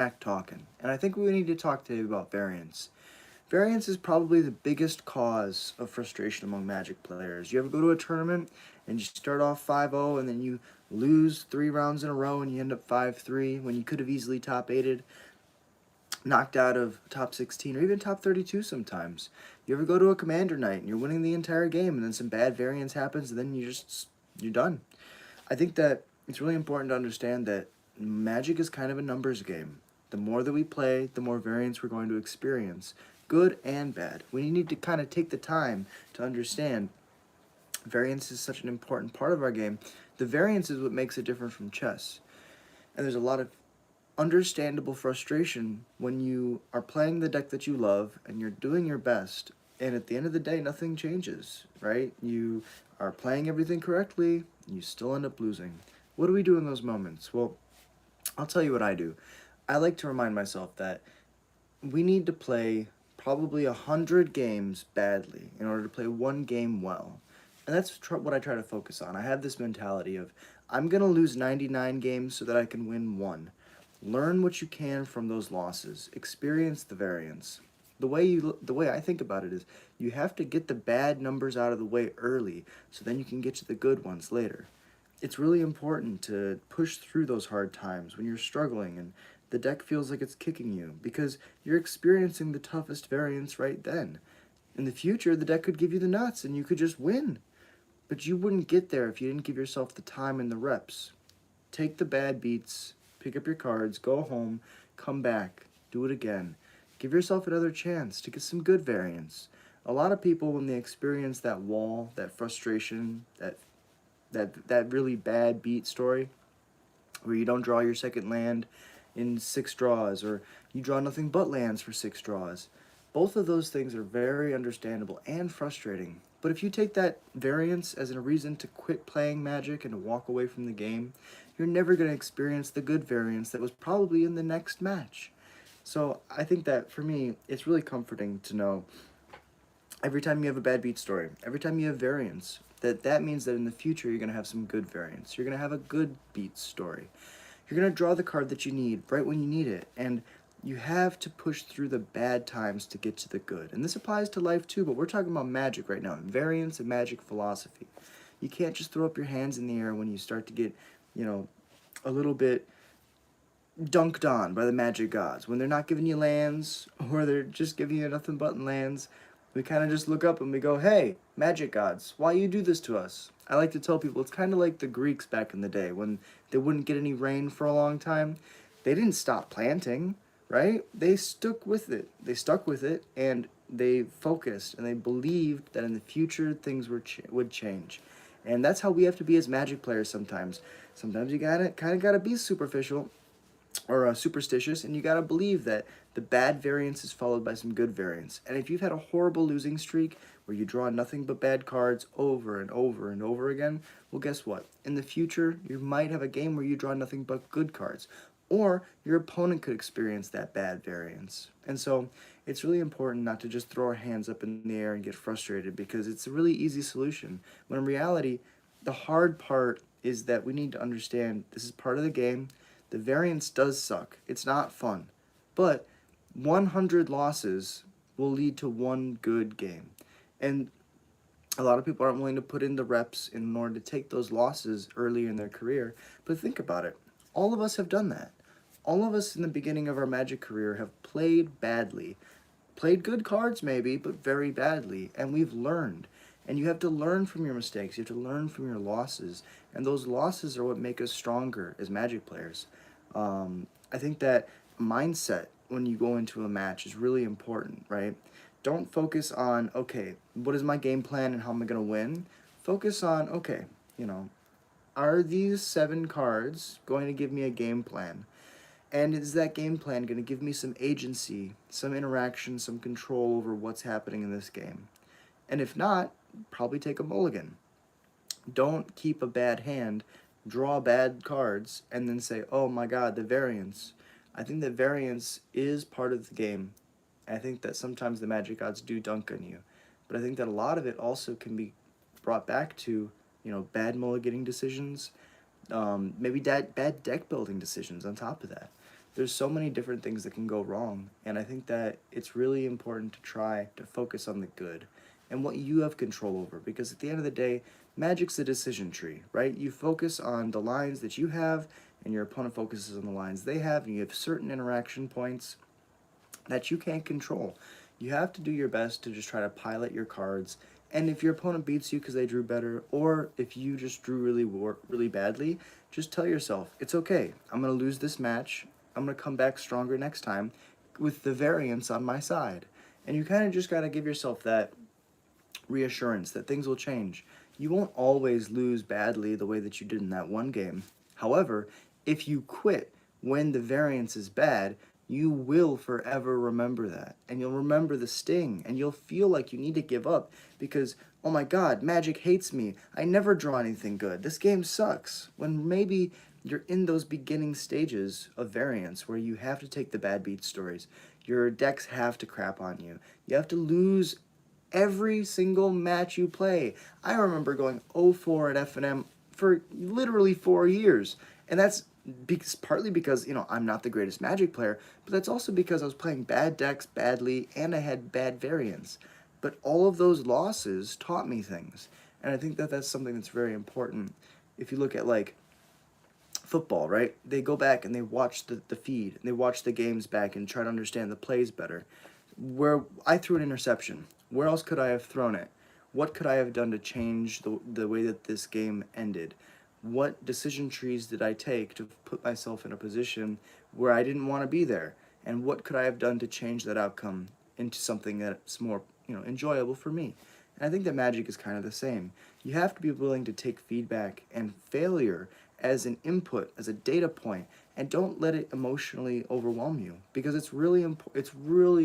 back talking. And I think we need to talk today about variance. Variance is probably the biggest cause of frustration among Magic players. You ever go to a tournament and you start off 5-0 and then you lose 3 rounds in a row and you end up 5-3 when you could have easily top 8'd, knocked out of top 16 or even top 32 sometimes. You ever go to a commander night and you're winning the entire game and then some bad variance happens and then you're done. I think that it's really important to understand that Magic is kind of a numbers game. The more that we play, the more variance we're going to experience, good and bad. We need to kind of take the time to understand variance is such an important part of our game. The variance is what makes it different from chess. And there's a lot of understandable frustration when you are playing the deck that you love and you're doing your best, and at the end of the day nothing changes, right? You are playing everything correctly, you still end up losing. What do we do in those moments? Well, I'll tell you what I do. I like to remind myself that we need to play probably 100 games badly in order to play one game well. And that's what I try to focus on. I have this mentality of I'm going to lose 99 games so that I can win one. Learn what you can from those losses. Experience the variance. The way I think about it is you have to get the bad numbers out of the way early so then you can get to the good ones later. It's really important to push through those hard times when you're struggling and the deck feels like it's kicking you because you're experiencing the toughest variance right then. In the future, the deck could give you the nuts and you could just win. But you wouldn't get there if you didn't give yourself the time and the reps. Take the bad beats, pick up your cards, go home, come back, do it again. Give yourself another chance to get some good variance. A lot of people, when they experience that wall, that frustration, that really bad beat story, where you don't draw your second land in 6 draws, or you draw nothing but lands for 6 draws, both of those things are very understandable and frustrating. But if you take that variance as a reason to quit playing Magic and to walk away from the game, you're never going to experience the good variance that was probably in the next match. So I think that for me, it's really comforting to know every time you have a bad beat story, every time you have variance, that means that in the future you're going to have some good variance. You're going to have a good beat story. You're going to draw the card that you need right when you need it. And you have to push through the bad times to get to the good. And this applies to life too, but we're talking about Magic right now, variance and Magic philosophy. You can't just throw up your hands in the air when you start to get, a little bit dunked on by the Magic gods. When they're not giving you lands, or they're just giving you nothing but lands, we kind of just look up and we go, hey, Magic gods, why you do this to us? I like to tell people it's kind of like the Greeks back in the day when they wouldn't get any rain for a long time. They didn't stop planting, right? They stuck with it. And they focused and they believed that in the future things would change. And that's how we have to be as Magic players sometimes. Sometimes you gotta be superficial or superstitious, and you gotta believe that the bad variance is followed by some good variance. And if you've had a horrible losing streak where you draw nothing but bad cards over and over and over again, well, guess what? In the future, you might have a game where you draw nothing but good cards, or your opponent could experience that bad variance. And so it's really important not to just throw our hands up in the air and get frustrated, because it's a really easy solution, when in reality, the hard part is that we need to understand this is part of the game. The variance does suck. It's not fun. But 100 losses will lead to one good game. And a lot of people aren't willing to put in the reps in order to take those losses early in their career. But think about it. All of us have done that. All of us in the beginning of our Magic career have played badly. Played good cards maybe, but very badly. And we've learned. And you have to learn from your mistakes. You have to learn from your losses. And those losses are what make us stronger as Magic players. I think that mindset when you go into a match is really important, right? Don't focus on, okay, what is my game plan and how am I going to win? Focus on, okay, are these 7 cards going to give me a game plan? And is that game plan going to give me some agency, some interaction, some control over what's happening in this game? And if not, probably take a mulligan. Don't keep a bad hand, draw bad cards, and then say, oh my god, the variance. I think that variance is part of the game. I think that sometimes the Magic gods do dunk on you. But I think that a lot of it also can be brought back to, bad mulliganing decisions, maybe bad deck building decisions on top of that. there's so many different things that can go wrong, and I think that it's really important to try to focus on the good and what you have control over, because at the end of the day, Magic's a decision tree, right? You focus on the lines that you have, and your opponent focuses on the lines they have, and you have certain interaction points that you can't control. You have to do your best to just try to pilot your cards, and if your opponent beats you because they drew better, or if you just drew really badly, just tell yourself, it's okay, I'm going to lose this match, I'm going to come back stronger next time with the variance on my side. And you kind of just got to give yourself that reassurance that things will change. You won't always lose badly the way that you did in that one game. However, if you quit when the variance is bad, you will forever remember that. And you'll remember the sting, and you'll feel like you need to give up because, oh my god, Magic hates me. I never draw anything good. This game sucks. When maybe you're in those beginning stages of variance where you have to take the bad beat stories. Your decks have to crap on you. You have to lose every single match you play. I remember going 0-4 at F&M for literally 4 years. And that's partly because, I'm not the greatest Magic player, but that's also because I was playing bad decks badly and I had bad variance. But all of those losses taught me things. And I think that that's something that's very important. If you look at, like, football, right? They go back and they watch the feed, and they watch the games back and try to understand the plays better. Where I threw an interception, where else could I have thrown it? What could I have done to change the way that this game ended? What decision trees did I take to put myself in a position where I didn't want to be there? And what could I have done to change that outcome into something that's more, enjoyable for me? And I think that Magic is kind of the same. You have to be willing to take feedback and failure as an input, as a data point, and don't let it emotionally overwhelm you, because it's really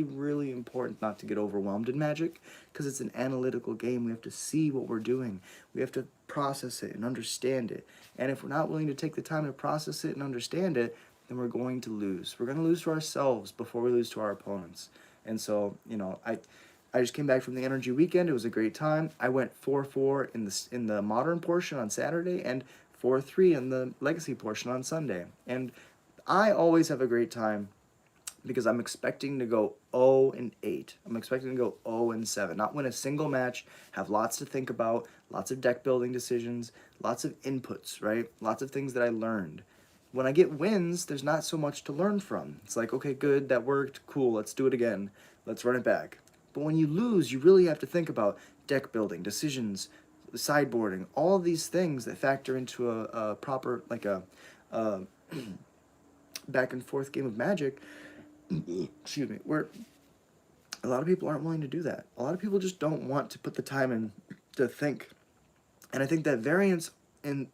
really important not to get overwhelmed in Magic, because it's an analytical game. We have to see what we're doing. We have to process it and understand it. And if we're not willing to take the time to process it and understand it, then we're going to lose. We're going to lose to ourselves before we lose to our opponents. And so, I just came back from the Energy Weekend. It was a great time. I went 4-4 in the Modern portion on Saturday and 4-3 in the Legacy portion on Sunday. And I always have a great time because I'm expecting to go 0-8. I'm expecting to go 0-7. Not win a single match, have lots to think about, lots of deck building decisions, lots of inputs, right? Lots of things that I learned. When I get wins, there's not so much to learn from. It's like, okay, good, that worked, cool, let's do it again. Let's run it back. But when you lose, you really have to think about deck building, decisions, sideboarding, all of these things that factor into a proper, like a back and forth game of Magic, excuse me, where a lot of people aren't willing to do that. A lot of people just don't want to put the time in to think. And I think that variance,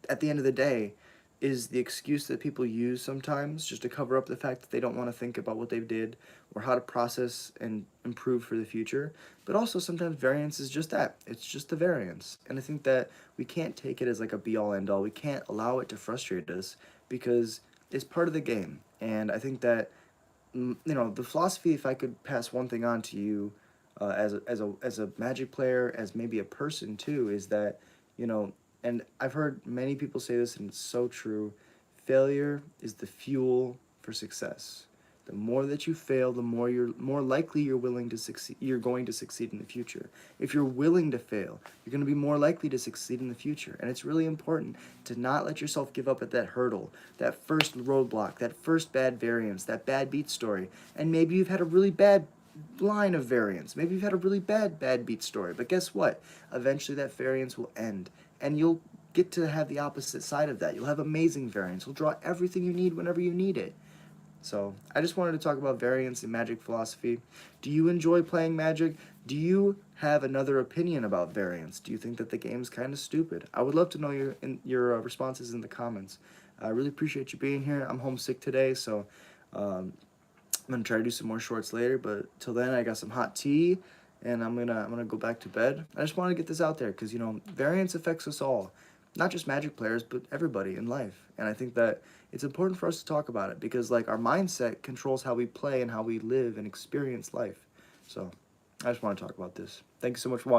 at the end of the day, is the excuse that people use sometimes just to cover up the fact that they don't want to think about what they did or how to process and improve for the future. But also sometimes variance is just that. It's just the variance. And I think that we can't take it as like a be-all, end-all. We can't allow it to frustrate us because it's part of the game. And I think that, the philosophy, if I could pass one thing on to you as a Magic player, as maybe a person too, is that, and I've heard many people say this, and it's so true, failure is the fuel for success. The more that you fail, the more likely you're willing to succeed. You're going to succeed in the future. If you're willing to fail, you're going to be more likely to succeed in the future. And it's really important to not let yourself give up at that hurdle, that first roadblock, that first bad variance, that bad beat story. And maybe you've had a really bad line of variance. Maybe you've had a really bad beat story. But guess what? Eventually that variance will end, and you'll get to have the opposite side of that. You'll have amazing variance. You'll draw everything you need whenever you need it. So I just wanted to talk about variance and Magic philosophy. Do you enjoy playing Magic? Do you have another opinion about variance? Do you think that the game's kind of stupid? I would love to know your responses in the comments. I really appreciate you being here. I'm homesick today, so I'm gonna try to do some more shorts later. But till then, I got some hot tea, and I'm gonna go back to bed. I just want to get this out there because variance affects us all, not just Magic players, but everybody in life. And I think that it's important for us to talk about it because, like, our mindset controls how we play and how we live and experience life. So I just want to talk about this. Thank you so much for watching.